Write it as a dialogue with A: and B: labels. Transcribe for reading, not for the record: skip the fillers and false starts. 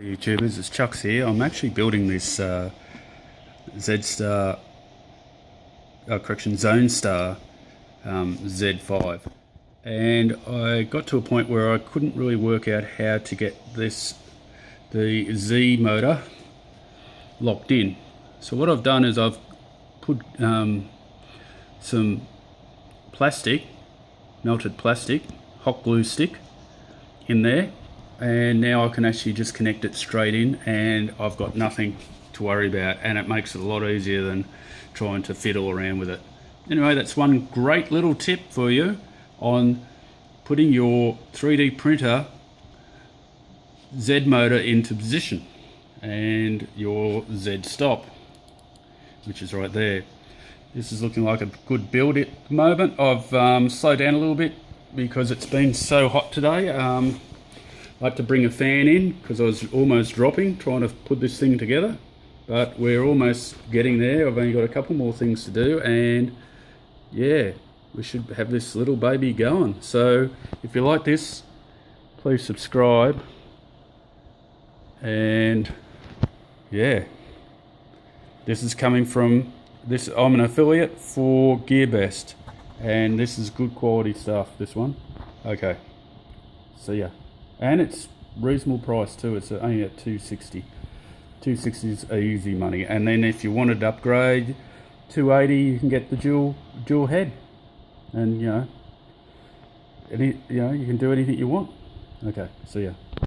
A: YouTubers, it's Chucks here. I'm actually building this Zonestar Z5, and I got to a point where I couldn't really work out how to get the Z motor locked in. So what I've done is I've put some plastic, melted plastic, hot glue stick in there, and now I can actually just connect it straight in, and I've got nothing to worry about, and it makes it a lot easier than trying to fiddle around with it. Anyway, that's one great little tip for you on putting your 3D printer Z motor into position, and your Z stop, which is right there. This is looking like a good build at the moment. I've slowed down a little bit because it's been so hot today. I had to bring a fan in because I was almost dropping trying to put this thing together, but we're almost getting there. I've only got a couple more things to do, and yeah, we should have this little baby going. So if you like this, please subscribe, and yeah, this is coming from this. I'm an affiliate for Gearbest, and this is good quality stuff, this one. Okay, see ya. And it's reasonable price too. It's only at $260. $260 is easy money. And then if you wanted to upgrade, $280, you can get the dual head, and you can do anything you want. Okay, see ya.